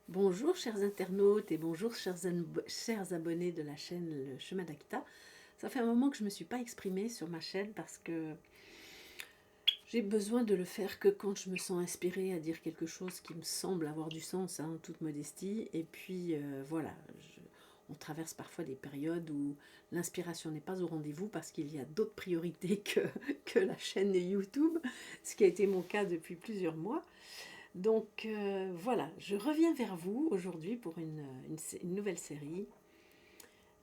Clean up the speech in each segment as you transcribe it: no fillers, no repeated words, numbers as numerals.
Bonjour chers internautes et bonjour chers abonnés de la chaîne Le Chemin d'Akita. Ça fait un moment que je ne me suis pas exprimée sur ma chaîne parce que j'ai besoin de le faire que quand je me sens inspirée à dire quelque chose qui me semble avoir du sens, en toute modestie. Et puis voilà, on traverse parfois des périodes où l'inspiration n'est pas au rendez-vous parce qu'il y a d'autres priorités que la chaîne YouTube, ce qui a été mon cas depuis plusieurs mois. Donc voilà, je reviens vers vous aujourd'hui pour une nouvelle série.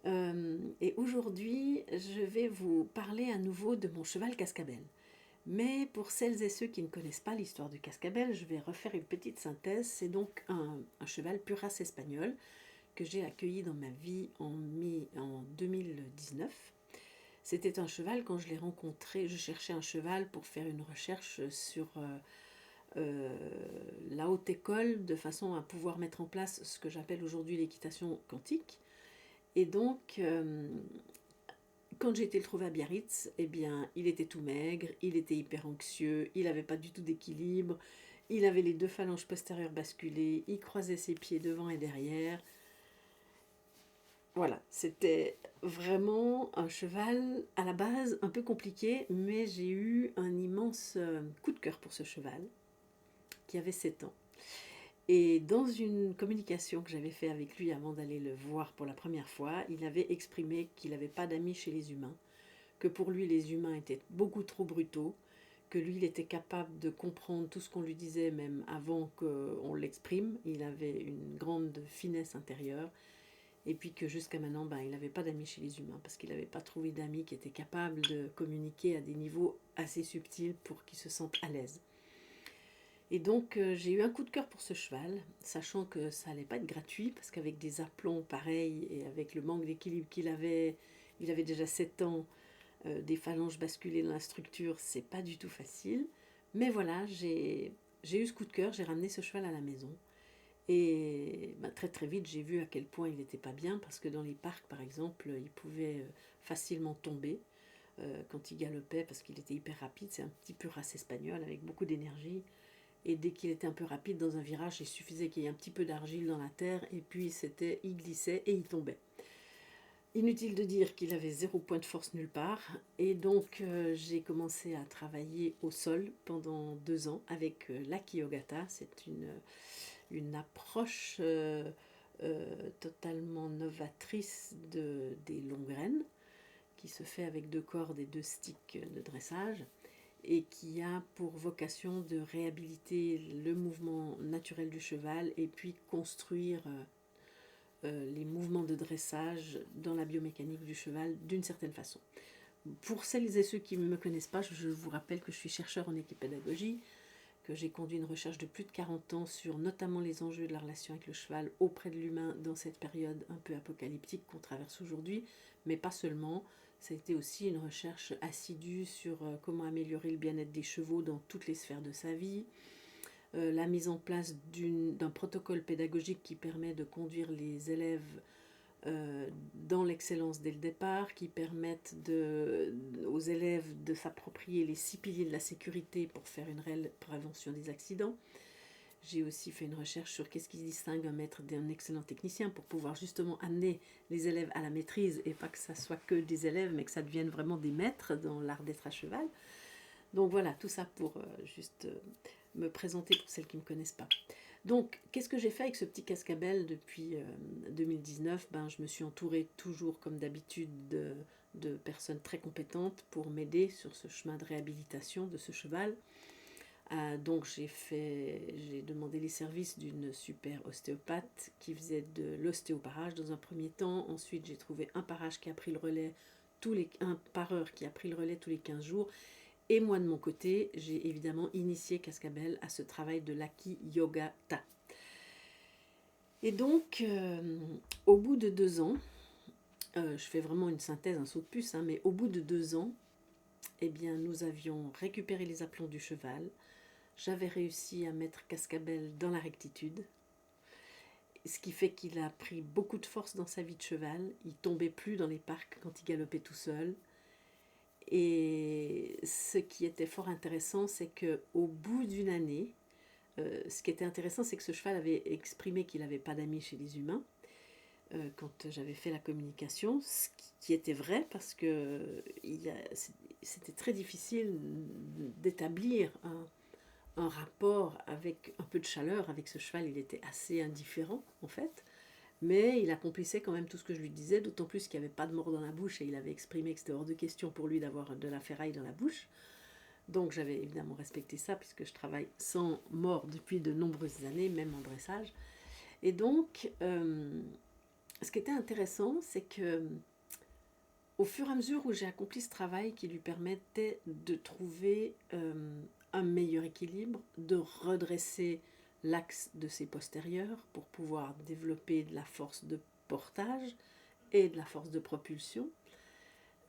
Et aujourd'hui, je vais vous parler à nouveau de mon cheval Cascabel. Mais pour celles et ceux qui ne connaissent pas l'histoire du Cascabel, je vais refaire une petite synthèse. C'est donc un cheval pure race espagnol que j'ai accueilli dans ma vie en 2019. C'était un cheval, quand je l'ai rencontré, je cherchais un cheval pour faire une recherche sur euh, la haute école de façon à pouvoir mettre en place ce que j'appelle aujourd'hui l'équitation quantique. Et donc, quand j'ai été le trouver à Biarritz, eh bien, il était tout maigre, il était hyper anxieux, il n'avait pas du tout d'équilibre, il avait les deux phalanges postérieures basculées, il croisait ses pieds devant et derrière. Voilà, c'était vraiment un cheval à la base un peu compliqué, mais j'ai eu un immense coup de cœur pour ce cheval qui avait 7 ans. Et dans une communication que j'avais fait avec lui avant d'aller le voir pour la première fois, il avait exprimé qu'il n'avait pas d'amis chez les humains, que pour lui les humains étaient beaucoup trop brutaux, que lui il était capable de comprendre tout ce qu'on lui disait même avant qu'on l'exprime, il avait une grande finesse intérieure, et puis que jusqu'à maintenant il n'avait pas d'amis chez les humains parce qu'il n'avait pas trouvé d'amis qui étaient capables de communiquer à des niveaux assez subtils pour qu'il se sente à l'aise. Et donc j'ai eu un coup de cœur pour ce cheval, sachant que ça allait pas être gratuit, parce qu'avec des aplombs pareils et avec le manque d'équilibre qu'il avait, il avait déjà 7 ans, des phalanges basculées dans la structure, c'est pas du tout facile. Mais voilà, j'ai eu ce coup de cœur, j'ai ramené ce cheval à la maison. Et très très vite, j'ai vu à quel point il n'était pas bien, parce que dans les parcs, par exemple, il pouvait facilement tomber quand il galopait, parce qu'il était hyper rapide. C'est un petit peu race espagnole, avec beaucoup d'énergie. Et dès qu'il était un peu rapide dans un virage, il suffisait qu'il y ait un petit peu d'argile dans la terre, et puis il glissait et il tombait. Inutile de dire qu'il avait zéro point de force nulle part. Et donc j'ai commencé à travailler au sol pendant 2 ans avec l'Aki-Yogata. C'est une approche totalement novatrice des longues graines, qui se fait avec 2 cordes et 2 sticks de dressage, et qui a pour vocation de réhabiliter le mouvement naturel du cheval et puis construire les mouvements de dressage dans la biomécanique du cheval d'une certaine façon. Pour celles et ceux qui ne me connaissent pas, je vous rappelle que je suis chercheur en équipédagogie, que j'ai conduit une recherche de plus de 40 ans sur notamment les enjeux de la relation avec le cheval auprès de l'humain dans cette période un peu apocalyptique qu'on traverse aujourd'hui, mais pas seulement. Ça a été aussi une recherche assidue sur comment améliorer le bien-être des chevaux dans toutes les sphères de sa vie, la mise en place d'un protocole pédagogique qui permet de conduire les élèves dans l'excellence dès le départ, qui permettent aux élèves de s'approprier les 6 piliers de la sécurité pour faire une réelle prévention des accidents. J'ai aussi fait une recherche sur qu'est-ce qui distingue un maître d'un excellent technicien pour pouvoir justement amener les élèves à la maîtrise et pas que ça soit que des élèves mais que ça devienne vraiment des maîtres dans l'art d'être à cheval. Donc voilà, tout ça pour juste me présenter pour celles qui ne me connaissent pas. Donc, qu'est-ce que j'ai fait avec ce petit cascabel depuis 2019? Je me suis entourée toujours, comme d'habitude, de personnes très compétentes pour m'aider sur ce chemin de réhabilitation de ce cheval. Donc, j'ai demandé les services d'une super ostéopathe qui faisait de l'ostéoparage dans un premier temps. Ensuite, j'ai trouvé un parage qui a pris le relais un pareur qui a pris le relais tous les 15 jours. Et moi, de mon côté, j'ai évidemment initié Cascabel à ce travail de l'Aki Yogata. Et donc, au bout de 2 ans, je fais vraiment une synthèse, un saut de puce, mais au bout de 2 ans, eh bien, nous avions récupéré les aplombs du cheval. J'avais réussi à mettre Cascabel dans la rectitude, ce qui fait qu'il a pris beaucoup de force dans sa vie de cheval. Il tombait plus dans les parcs quand il galopait tout seul. Et ce qui était fort intéressant, c'est qu'au bout d'une année, ce qui était intéressant, c'est que ce cheval avait exprimé qu'il n'avait pas d'amis chez les humains quand j'avais fait la communication, ce qui était vrai parce que c'était très difficile d'établir un rapport avec un peu de chaleur avec ce cheval. Il était assez indifférent en fait, mais il accomplissait quand même tout ce que je lui disais, d'autant plus qu'il n'y avait pas de mort dans la bouche et il avait exprimé que c'était hors de question pour lui d'avoir de la ferraille dans la bouche. Donc j'avais évidemment respecté ça puisque je travaille sans mort depuis de nombreuses années, même en dressage. Et donc, ce qui était intéressant, c'est que au fur et à mesure où j'ai accompli ce travail qui lui permettait de trouver un meilleur équilibre, de redresser l'axe de ses postérieurs pour pouvoir développer de la force de portage et de la force de propulsion,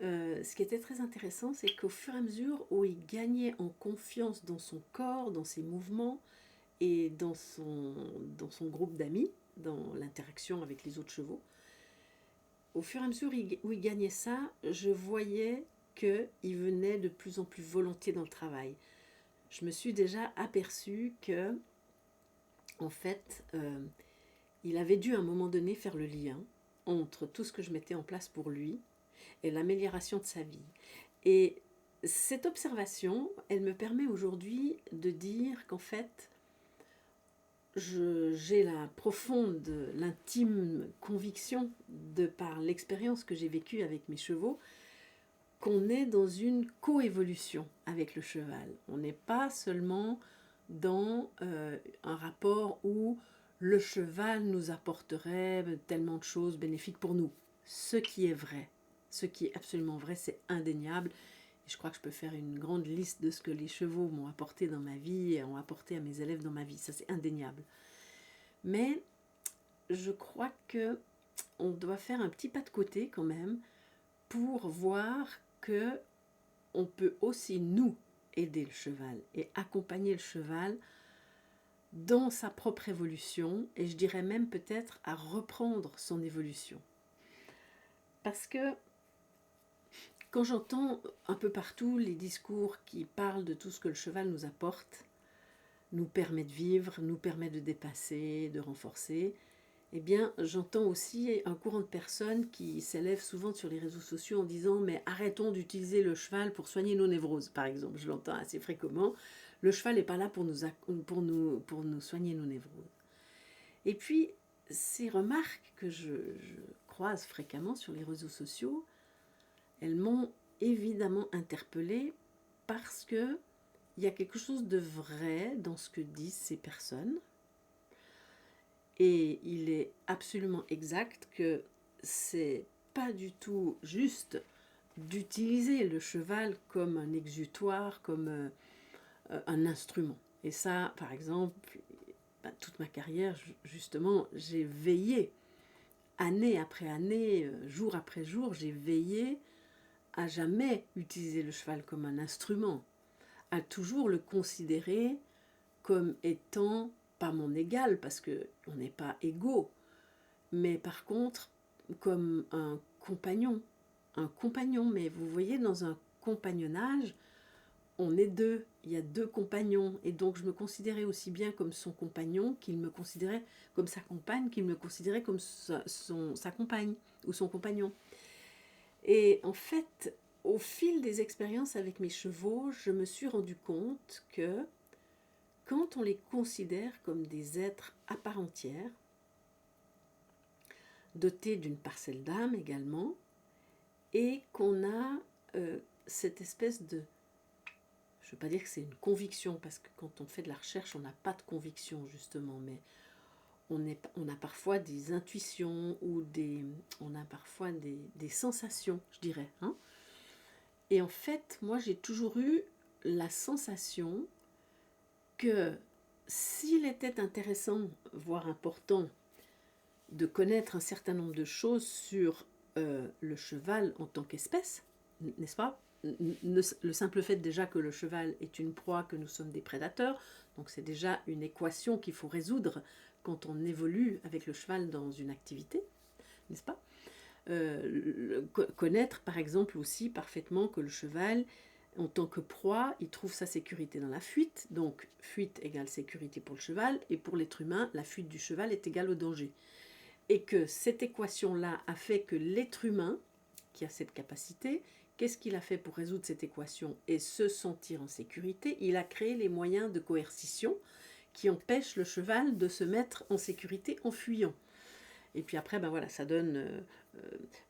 ce qui était très intéressant, c'est qu'au fur et à mesure où il gagnait en confiance dans son corps, dans ses mouvements et dans son groupe d'amis, dans l'interaction avec les autres chevaux, au fur et à mesure où il gagnait ça, je voyais qu'il venait de plus en plus volontiers dans le travail. Je me suis déjà aperçue que, en fait, il avait dû à un moment donné faire le lien entre tout ce que je mettais en place pour lui et l'amélioration de sa vie. Et cette observation, elle me permet aujourd'hui de dire qu'en fait, j'ai la profonde, l'intime conviction, de par l'expérience que j'ai vécue avec mes chevaux, qu'on est dans une coévolution avec le cheval. On n'est pas seulement dans un rapport où le cheval nous apporterait tellement de choses bénéfiques pour nous. Ce qui est vrai, ce qui est absolument vrai, c'est indéniable. Et je crois que je peux faire une grande liste de ce que les chevaux m'ont apporté dans ma vie et ont apporté à mes élèves dans ma vie. Ça, c'est indéniable. Mais je crois que on doit faire un petit pas de côté quand même pour voir que on peut aussi nous aider le cheval et accompagner le cheval dans sa propre évolution, et je dirais même peut-être à reprendre son évolution. Parce que quand j'entends un peu partout les discours qui parlent de tout ce que le cheval nous apporte, nous permet de vivre, nous permet de dépasser, de renforcer, eh bien j'entends aussi un courant de personnes qui s'élèvent souvent sur les réseaux sociaux en disant « mais arrêtons d'utiliser le cheval pour soigner nos névroses », par exemple. Je l'entends assez fréquemment. Le cheval n'est pas là pour nous soigner nos névroses. Et puis, ces remarques que je croise fréquemment sur les réseaux sociaux, elles m'ont évidemment interpellée parce que il y a quelque chose de vrai dans ce que disent ces personnes. Et il est absolument exact que c'est pas du tout juste d'utiliser le cheval comme un exutoire, comme un instrument. Et ça, par exemple, toute ma carrière, justement, j'ai veillé, année après année, jour après jour, j'ai veillé à jamais utiliser le cheval comme un instrument, à toujours le considérer comme étant pas mon égal, parce qu'on n'est pas égaux, mais par contre comme un compagnon, mais vous voyez, dans un compagnonnage, on est deux, il y a deux compagnons, et donc je me considérais aussi bien comme son compagnon qu'il me considérait comme sa compagne, qu'il me considérait comme sa compagne ou son compagnon. Et en fait, au fil des expériences avec mes chevaux, je me suis rendu compte que quand on les considère comme des êtres à part entière, dotés d'une parcelle d'âme également, et qu'on a cette espèce de... Je ne veux pas dire que c'est une conviction, parce que quand on fait de la recherche, on n'a pas de conviction justement, mais on a parfois des intuitions ou on a parfois des sensations, je dirais. Hein. Et en fait, moi j'ai toujours eu la sensation que s'il était intéressant, voire important, de connaître un certain nombre de choses sur le cheval en tant qu'espèce, n'est-ce pas ? Le simple fait déjà que le cheval est une proie, que nous sommes des prédateurs, donc c'est déjà une équation qu'il faut résoudre quand on évolue avec le cheval dans une activité, n'est-ce pas ? Connaître par exemple aussi parfaitement que le cheval En tant que proie, il trouve sa sécurité dans la fuite, donc fuite égale sécurité pour le cheval, et pour l'être humain, la fuite du cheval est égale au danger. Et que cette équation-là a fait que l'être humain, qui a cette capacité, qu'est-ce qu'il a fait pour résoudre cette équation et se sentir en sécurité? Il a créé les moyens de coercition qui empêchent le cheval de se mettre en sécurité en fuyant. Et puis après, ben voilà, ça donne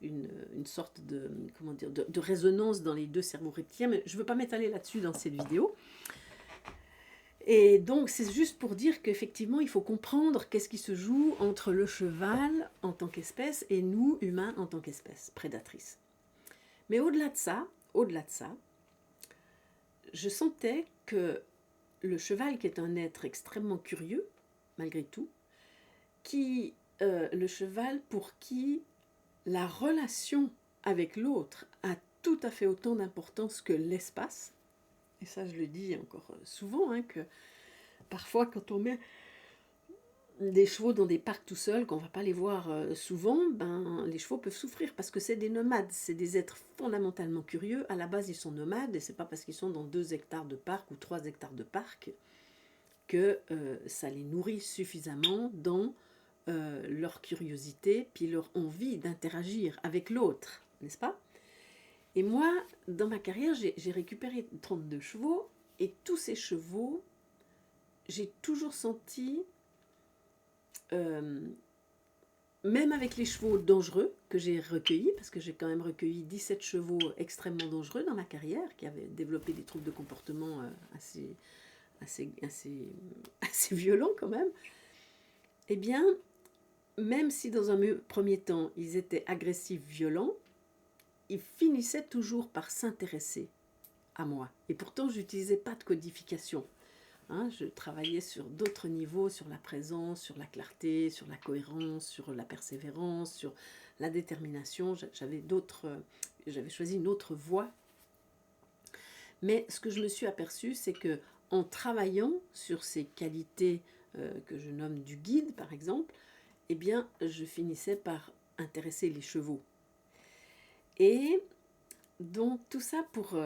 une sorte de, comment dire, de résonance dans les deux cerveaux reptiliens, mais je ne veux pas m'étaler là-dessus dans cette vidéo. Et donc, c'est juste pour dire qu'effectivement, il faut comprendre qu'est-ce qui se joue entre le cheval en tant qu'espèce et nous, humains, en tant qu'espèce prédatrice. Mais au-delà de ça, je sentais que le cheval, qui est un être extrêmement curieux, malgré tout, le cheval pour qui la relation avec l'autre a tout à fait autant d'importance que l'espace. Et ça, je le dis encore souvent, hein, que parfois, quand on met des chevaux dans des parcs tout seuls, qu'on ne va pas les voir souvent, ben, les chevaux peuvent souffrir parce que c'est des nomades, c'est des êtres fondamentalement curieux. À la base, ils sont nomades et ce n'est pas parce qu'ils sont dans 2 hectares de parc ou 3 hectares de parc que ça les nourrit suffisamment dans leur curiosité puis leur envie d'interagir avec l'autre, n'est-ce pas? Et moi, dans ma carrière, j'ai récupéré 32 chevaux et tous ces chevaux, j'ai toujours senti, même avec les chevaux dangereux que j'ai recueillis, parce que j'ai quand même recueilli 17 chevaux extrêmement dangereux dans ma carrière, qui avaient développé des troubles de comportement assez violents quand même, eh bien, même si dans un premier temps, ils étaient agressifs, violents, ils finissaient toujours par s'intéresser à moi. Et pourtant, je n'utilisais pas de codification. Hein, je travaillais sur d'autres niveaux, sur la présence, sur la clarté, sur la cohérence, sur la persévérance, sur la détermination. J'avais choisi une autre voie. Mais ce que je me suis aperçue, c'est que en travaillant sur ces qualités que je nomme du guide, par exemple, eh bien, je finissais par intéresser les chevaux. Et donc, tout ça pour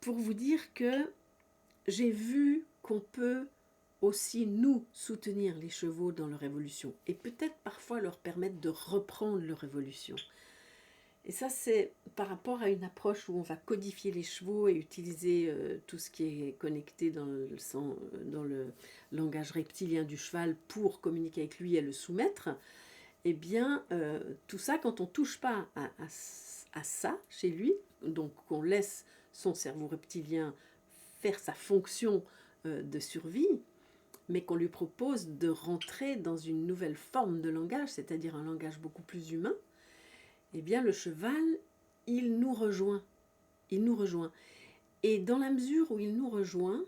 vous dire que j'ai vu qu'on peut aussi nous soutenir les chevaux dans leur évolution et peut-être parfois leur permettre de reprendre leur évolution. Et ça, c'est par rapport à une approche où on va codifier les chevaux et utiliser tout ce qui est connecté dans le langage reptilien du cheval pour communiquer avec lui et le soumettre. Eh bien, tout ça, quand on ne touche pas à ça chez lui, donc qu'on laisse son cerveau reptilien faire sa fonction de survie, mais qu'on lui propose de rentrer dans une nouvelle forme de langage, c'est-à-dire un langage beaucoup plus humain, eh bien le cheval, il nous rejoint. Il nous rejoint. Et dans la mesure où il nous rejoint,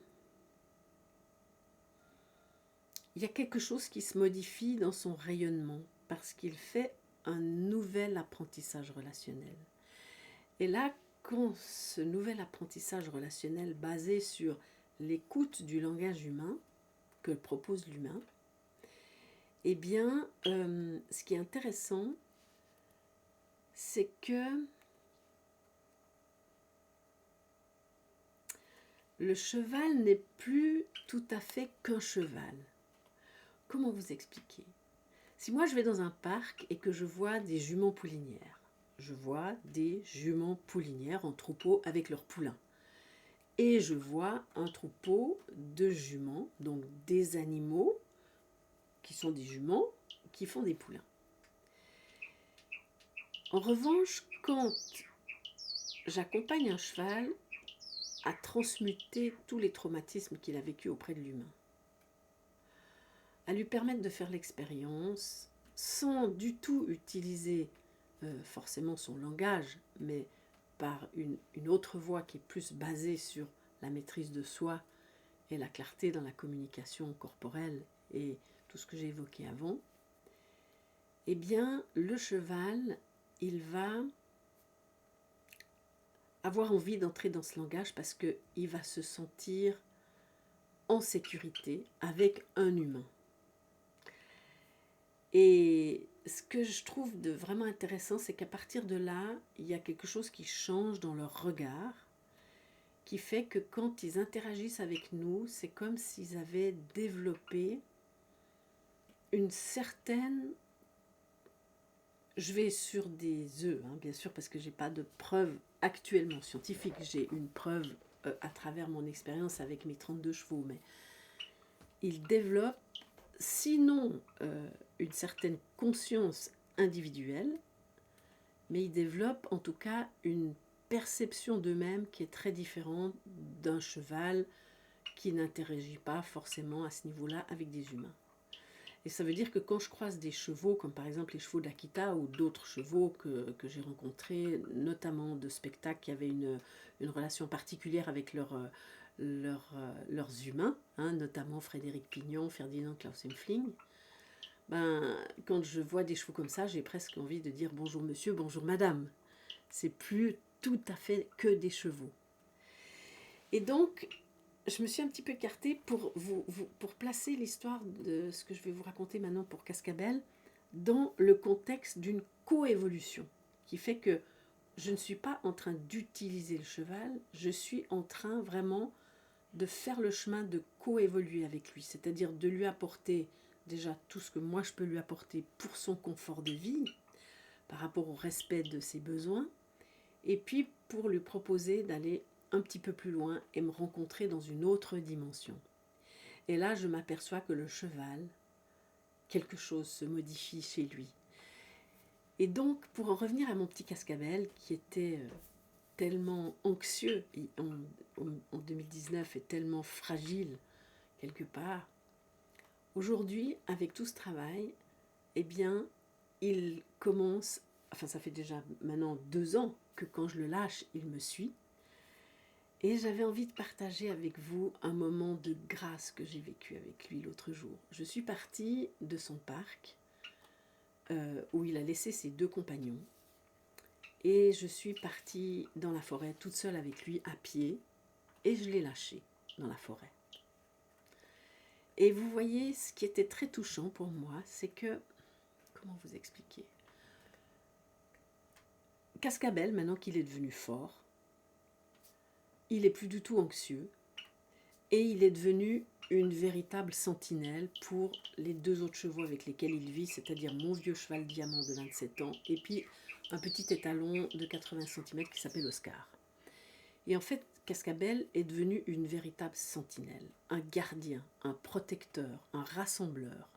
il y a quelque chose qui se modifie dans son rayonnement, parce qu'il fait un nouvel apprentissage relationnel. Et là, quand ce nouvel apprentissage relationnel basé sur l'écoute du langage humain que propose l'humain, eh bien, ce qui est intéressant, c'est que le cheval n'est plus tout à fait qu'un cheval. Comment vous expliquer? Si moi je vais dans un parc et que je vois des juments poulinières, je vois des juments poulinières en troupeau avec leurs poulains. Et je vois un troupeau de juments, donc des animaux qui sont des juments, qui font des poulains. En revanche, quand j'accompagne un cheval à transmuter tous les traumatismes qu'il a vécus auprès de l'humain, à lui permettre de faire l'expérience sans du tout utiliser forcément son langage, mais par une autre voie qui est plus basée sur la maîtrise de soi et la clarté dans la communication corporelle et tout ce que j'ai évoqué avant, eh bien, le cheval, il va avoir envie d'entrer dans ce langage parce qu'il va se sentir en sécurité avec un humain. Et ce que je trouve vraiment intéressant, c'est qu'à partir de là, il y a quelque chose qui change dans leur regard qui fait que quand ils interagissent avec nous, c'est comme s'ils avaient développé une certaine... Je vais sur des œufs, hein, bien sûr, parce que je n'ai pas de preuve actuellement scientifique. J'ai une preuve à travers mon expérience avec mes 32 chevaux, mais ils développent, sinon une certaine conscience individuelle, mais ils développent en tout cas une perception d'eux-mêmes qui est très différente d'un cheval qui n'interagit pas forcément à ce niveau-là avec des humains. Et ça veut dire que quand je croise des chevaux, comme par exemple les chevaux d'Akita ou d'autres chevaux que j'ai rencontrés, notamment de spectacles qui avaient une relation particulière avec leurs humains, hein, notamment Frédéric Pignon, Ferdinand Klaus-Empfing, ben, quand je vois des chevaux comme ça, j'ai presque envie de dire bonjour monsieur, bonjour madame. C'est plus tout à fait que des chevaux. Et donc, je me suis un petit peu écartée pour placer l'histoire de ce que je vais vous raconter maintenant pour Cascabel dans le contexte d'une coévolution, qui fait que je ne suis pas en train d'utiliser le cheval, je suis en train vraiment de faire le chemin de coévoluer avec lui, c'est-à-dire de lui apporter déjà tout ce que moi je peux lui apporter pour son confort de vie, par rapport au respect de ses besoins, et puis pour lui proposer d'aller un petit peu plus loin et me rencontrer dans une autre dimension. Et là, je m'aperçois que le cheval, quelque chose se modifie chez lui. Et donc, pour en revenir à mon petit Cascabel, qui était tellement anxieux en 2019 et tellement fragile quelque part, aujourd'hui, avec tout ce travail, eh bien, il commence, enfin ça fait déjà maintenant 2 ans que quand je le lâche, il me suit. Et j'avais envie de partager avec vous un moment de grâce que j'ai vécu avec lui l'autre jour. Je suis partie de son parc où il a laissé ses 2 compagnons. Et je suis partie dans la forêt toute seule avec lui à pied. Et je l'ai lâché dans la forêt. Et vous voyez, ce qui était très touchant pour moi, c'est que... Comment vous expliquer ? Cascabel, maintenant qu'il est devenu fort, il n'est plus du tout anxieux et il est devenu une véritable sentinelle pour les 2 autres chevaux avec lesquels il vit, c'est-à-dire mon vieux cheval diamant de 27 ans et puis un petit étalon de 80 cm qui s'appelle Oscar. Et en fait, Cascabel est devenu une véritable sentinelle, un gardien, un protecteur, un rassembleur.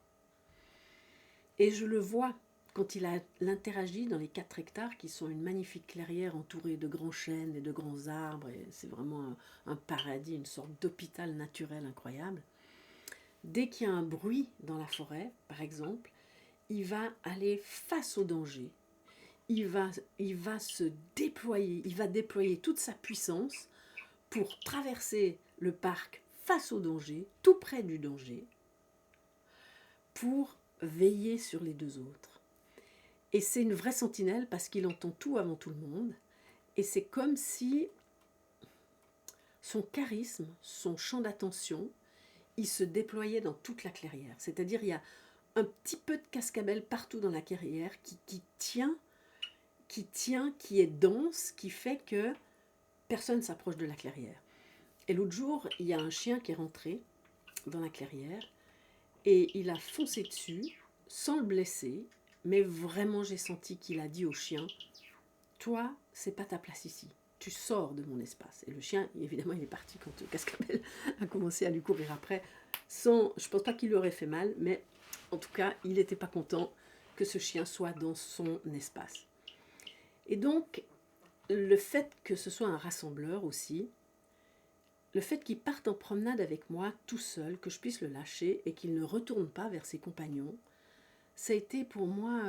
Et je le vois quand il interagit dans les 4 hectares qui sont une magnifique clairière entourée de grands chênes et de grands arbres. Et c'est vraiment un paradis, une sorte d'hôpital naturel incroyable. Dès qu'il y a un bruit dans la forêt, par exemple, il va aller face au danger. Il va se déployer, il va déployer toute sa puissance pour traverser le parc face au danger, tout près du danger, pour veiller sur les 2 autres. Et c'est une vraie sentinelle parce qu'il entend tout avant tout le monde. Et c'est comme si son charisme, son champ d'attention, il se déployait dans toute la clairière. C'est-à-dire il y a un petit peu de Cascabel partout dans la clairière qui tient, qui est dense, qui fait que personne ne s'approche de la clairière. Et l'autre jour, il y a un chien qui est rentré dans la clairière et il a foncé dessus sans le blesser. Mais vraiment, j'ai senti qu'il a dit au chien, « Toi, c'est pas ta place ici. Tu sors de mon espace. » Et le chien, évidemment, il est parti quand Cascabel a commencé à lui courir après. Je pense pas qu'il lui aurait fait mal, mais en tout cas, il n'était pas content que ce chien soit dans son espace. Et donc, le fait que ce soit un rassembleur aussi, le fait qu'il parte en promenade avec moi tout seul, que je puisse le lâcher et qu'il ne retourne pas vers ses compagnons, ça a été pour moi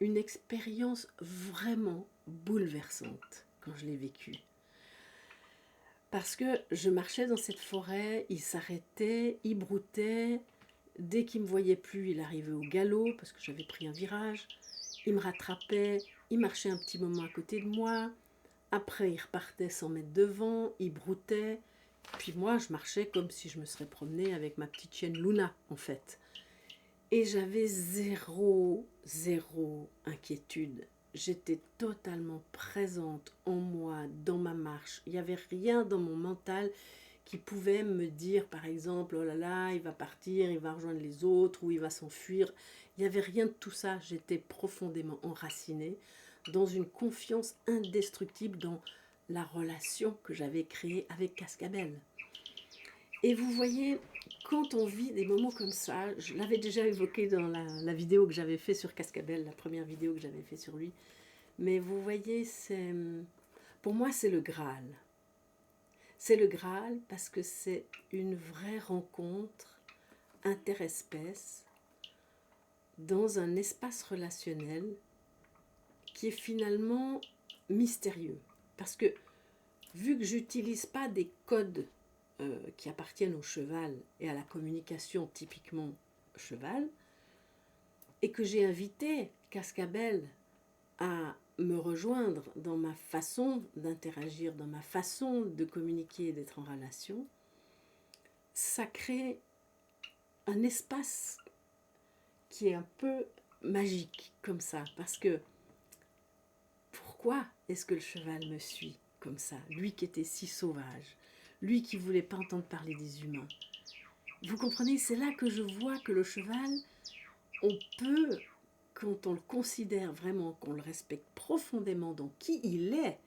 une expérience vraiment bouleversante quand je l'ai vécue. Parce que je marchais dans cette forêt, il s'arrêtait, il broutait. Dès qu'il ne me voyait plus, il arrivait au galop parce que j'avais pris un virage. Il me rattrapait, il marchait un petit moment à côté de moi. Après, il repartait 100 mètres devant, il broutait. Puis moi, je marchais comme si je me serais promenée avec ma petite chienne Luna, en fait. Et j'avais zéro inquiétude. j'étais totalement présente en moi, dans ma marche. Il n'y avait rien dans mon mental qui pouvait me dire, par exemple, oh là là, il va partir, il va rejoindre les autres, ou il va s'enfuir. Il n'y avait rien de tout ça. J'étais profondément enracinée dans une confiance indestructible dans la relation que j'avais créée avec Cascabel. Et vous voyez, quand on vit des moments comme ça, je l'avais déjà évoqué dans la vidéo que j'avais fait sur Cascabel, la première vidéo que j'avais fait sur lui, mais vous voyez, pour moi c'est le Graal. C'est le Graal parce que c'est une vraie rencontre interespèce dans un espace relationnel qui est finalement mystérieux. Parce que vu que j'utilise pas des codes qui appartiennent au cheval et à la communication typiquement cheval, et que j'ai invité Cascabel à me rejoindre dans ma façon d'interagir, dans ma façon de communiquer et d'être en relation, ça crée un espace qui est un peu magique comme ça, parce que pourquoi est-ce que le cheval me suit comme ça, lui qui était si sauvage, lui qui ne voulait pas entendre parler des humains? Vous comprenez, c'est là que je vois que le cheval, on peut, quand on le considère vraiment, qu'on le respecte profondément dans qui il est,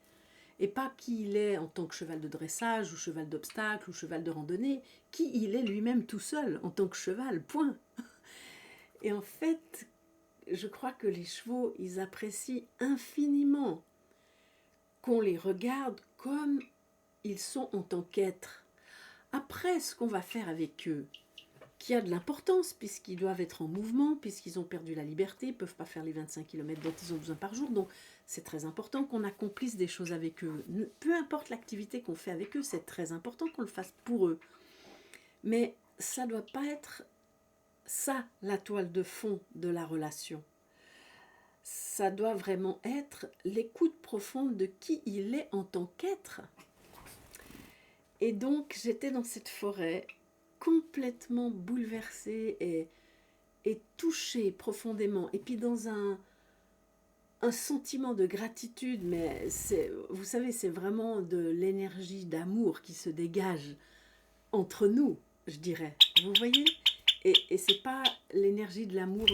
et pas qui il est en tant que cheval de dressage, ou cheval d'obstacle, ou cheval de randonnée, qui il est lui-même tout seul, en tant que cheval, point. Et en fait, je crois que les chevaux, ils apprécient infiniment qu'on les regarde comme ils sont en tant qu'êtres. Après, ce qu'on va faire avec eux, qui a de l'importance, puisqu'ils doivent être en mouvement, puisqu'ils ont perdu la liberté, ils ne peuvent pas faire les 25 km dont ils ont besoin par jour, donc c'est très important qu'on accomplisse des choses avec eux. Peu importe l'activité qu'on fait avec eux, c'est très important qu'on le fasse pour eux. Mais ça ne doit pas être ça, la toile de fond de la relation. Ça doit vraiment être l'écoute profonde de qui il est en tant qu'être. Et donc, j'étais dans cette forêt complètement bouleversée et touchée profondément. Et puis dans un sentiment de gratitude, mais vous savez, c'est vraiment de l'énergie d'amour qui se dégage entre nous, je dirais. Vous voyez? Et c'est pas l'énergie de l'amour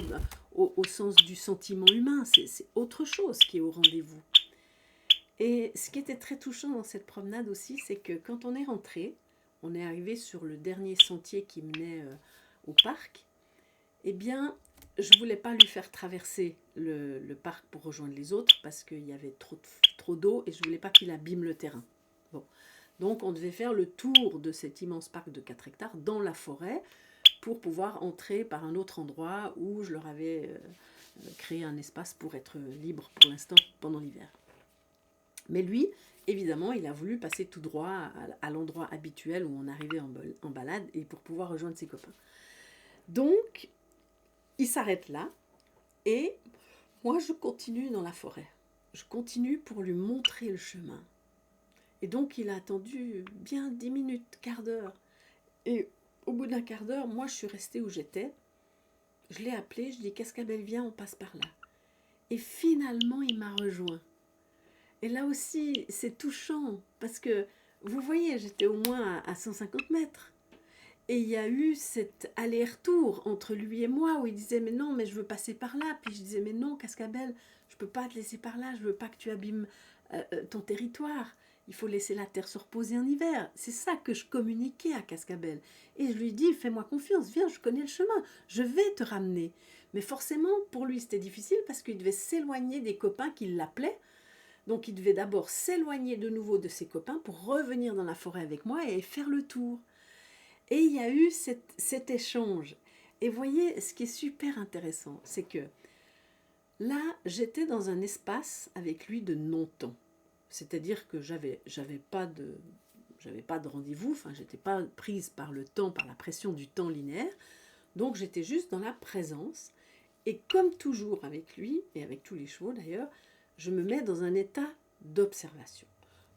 au sens du sentiment humain, c'est autre chose qui est au rendez-vous. Et ce qui était très touchant dans cette promenade aussi, c'est que quand on est rentré, on est arrivé sur le dernier sentier qui menait au parc, eh bien, je ne voulais pas lui faire traverser le parc pour rejoindre les autres parce qu'il y avait trop d'eau et je ne voulais pas qu'il abîme le terrain. Bon. Donc, on devait faire le tour de cet immense parc de 4 hectares dans la forêt pour pouvoir entrer par un autre endroit où je leur avais créé un espace pour être libre pour l'instant pendant l'hiver. Mais lui, évidemment, il a voulu passer tout droit à l'endroit habituel où on arrivait en balade et pour pouvoir rejoindre ses copains. Donc, il s'arrête là et moi, je continue dans la forêt. Je continue pour lui montrer le chemin. Et donc, il a attendu bien 10 minutes, quart d'heure. Et au bout d'un quart d'heure, moi, je suis restée où j'étais. Je l'ai appelé, je dis « Cascabel, viens, on passe par là ». Et finalement, il m'a rejoint. Et là aussi, c'est touchant, parce que, vous voyez, j'étais au moins à 150 mètres. Et il y a eu cet aller-retour entre lui et moi, où il disait « Mais non, mais je veux passer par là ». Puis je disais « Mais non, Cascabel, je ne peux pas te laisser par là, je ne veux pas que tu abîmes ton territoire. Il faut laisser la terre se reposer en hiver ». C'est ça que je communiquais à Cascabel. Et je lui dis « Fais-moi confiance, viens, je connais le chemin, je vais te ramener ». Mais forcément, pour lui, c'était difficile, parce qu'il devait s'éloigner des copains qui l'appelaient. Donc il devait d'abord s'éloigner de nouveau de ses copains pour revenir dans la forêt avec moi et faire le tour. Et il y a eu cet échange. Et voyez, ce qui est super intéressant, c'est que là, j'étais dans un espace avec lui de non-temps. C'est-à-dire que j'avais pas de rendez-vous, enfin, j'étais pas prise par le temps, par la pression du temps linéaire. Donc j'étais juste dans la présence. Et comme toujours avec lui, et avec tous les chevaux d'ailleurs, je me mets dans un état d'observation.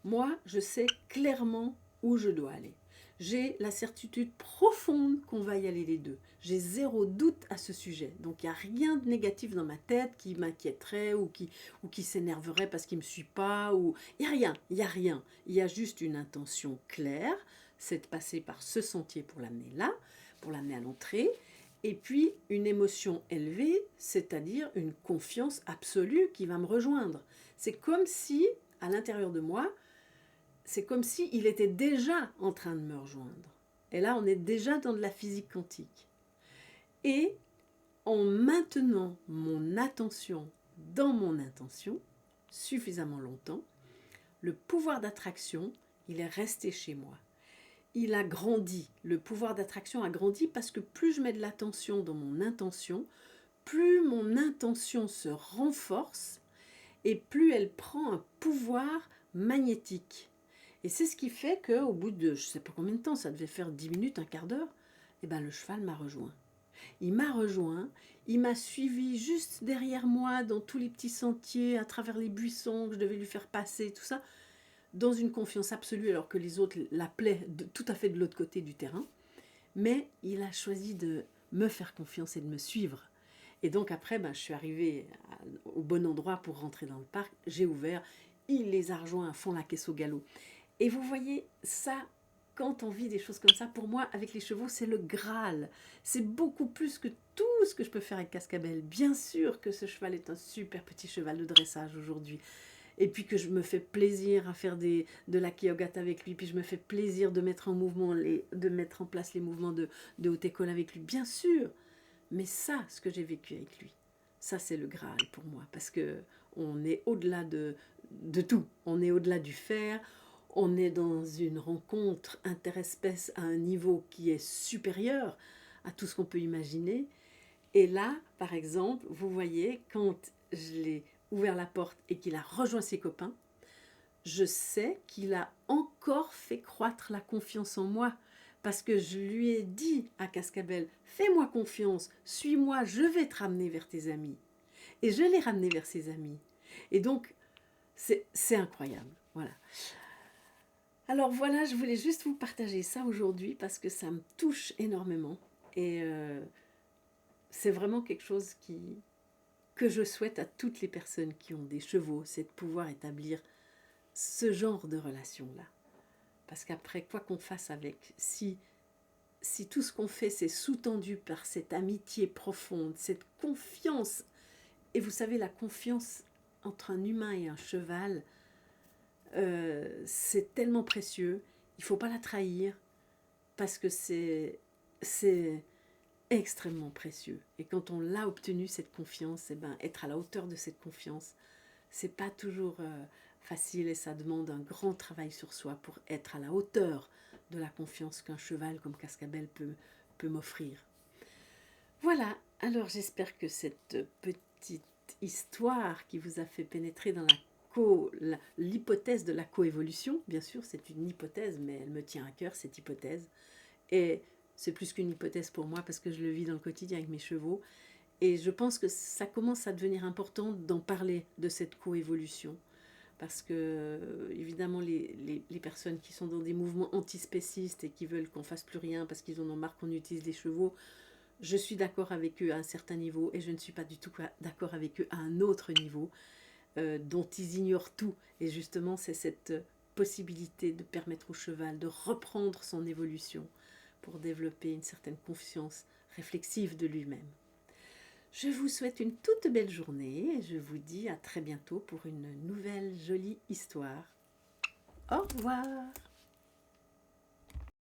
Moi, je sais clairement où je dois aller. j'ai la certitude profonde qu'on va y aller les deux. J'ai zéro doute à ce sujet. Donc il n'y a rien de négatif dans ma tête qui m'inquiéterait ou qui s'énerverait parce qu'il ne me suit pas. Il n'y a rien, il n'y a rien. Il y a juste une intention claire, c'est de passer par ce sentier pour l'amener là, pour l'amener à l'entrée. Et puis une émotion élevée, c'est-à-dire une confiance absolue qui va me rejoindre. C'est comme si, à l'intérieur de moi, c'est comme s'il était déjà en train de me rejoindre. Et là, on est déjà dans de la physique quantique. Et en maintenant mon attention dans mon intention suffisamment longtemps, le pouvoir d'attraction, il est resté chez moi. Il a grandi. Le pouvoir d'attraction a grandi parce que plus je mets de l'attention dans mon intention, plus mon intention se renforce et plus elle prend un pouvoir magnétique. Et c'est ce qui fait qu'au bout de, je ne sais pas combien de temps, ça devait faire 10 minutes, un quart d'heure, et ben le cheval m'a rejoint. Il m'a rejoint, il m'a suivi juste derrière moi dans tous les petits sentiers, à travers les buissons que je devais lui faire passer, tout ça, dans une confiance absolue alors que les autres l'appelaient tout à fait de l'autre côté du terrain. Mais il a choisi de me faire confiance et de me suivre. Et donc après, je suis arrivée au bon endroit pour rentrer dans le parc, j'ai ouvert, il les a rejoints à fond la caisse au galop. Et vous voyez, ça, quand on vit des choses comme ça, pour moi, avec les chevaux, c'est le Graal. C'est beaucoup plus que tout ce que je peux faire avec Cascabel. Bien sûr que ce cheval est un super petit cheval de dressage aujourd'hui. Et puis que je me fais plaisir à faire de la kyogat avec lui, puis je me fais plaisir de mettre en place les mouvements de haute école avec lui, bien sûr. Mais ça, ce que j'ai vécu avec lui, ça c'est le Graal pour moi, parce que on est au-delà de tout. On est au-delà du faire. On est dans une rencontre interespèce à un niveau qui est supérieur à tout ce qu'on peut imaginer. Et là, par exemple, vous voyez, quand je l'ai ouvert la porte et qu'il a rejoint ses copains, je sais qu'il a encore fait croître la confiance en moi. Parce que je lui ai dit à Cascabel, fais-moi confiance, suis-moi, je vais te ramener vers tes amis. Et je l'ai ramené vers ses amis. Et donc, c'est incroyable. Voilà. Alors voilà, je voulais juste vous partager ça aujourd'hui parce que ça me touche énormément. Et c'est vraiment quelque chose que je souhaite à toutes les personnes qui ont des chevaux, c'est de pouvoir établir ce genre de relation-là. Parce qu'après, quoi qu'on fasse avec, si tout ce qu'on fait, c'est sous-tendu par cette amitié profonde, cette confiance, et vous savez, la confiance entre un humain et un cheval, c'est tellement précieux, il ne faut pas la trahir, parce que c'est extrêmement précieux. Et quand on l'a obtenu, cette confiance, être à la hauteur de cette confiance, c'est pas toujours facile et ça demande un grand travail sur soi pour être à la hauteur de la confiance qu'un cheval comme Cascabel peut m'offrir. Voilà, alors j'espère que cette petite histoire qui vous a fait pénétrer dans l'hypothèse de la coévolution, bien sûr c'est une hypothèse, mais elle me tient à cœur cette hypothèse, et c'est plus qu'une hypothèse pour moi parce que je le vis dans le quotidien avec mes chevaux, et je pense que ça commence à devenir important d'en parler de cette coévolution, parce que évidemment les personnes qui sont dans des mouvements antispécistes et qui veulent qu'on fasse plus rien parce qu'ils en ont marre qu'on utilise les chevaux, je suis d'accord avec eux à un certain niveau et je ne suis pas du tout d'accord avec eux à un autre niveau dont ils ignorent tout. Et justement, c'est cette possibilité de permettre au cheval de reprendre son évolution pour développer une certaine confiance réflexive de lui-même. Je vous souhaite une toute belle journée et je vous dis à très bientôt pour une nouvelle jolie histoire. Au revoir!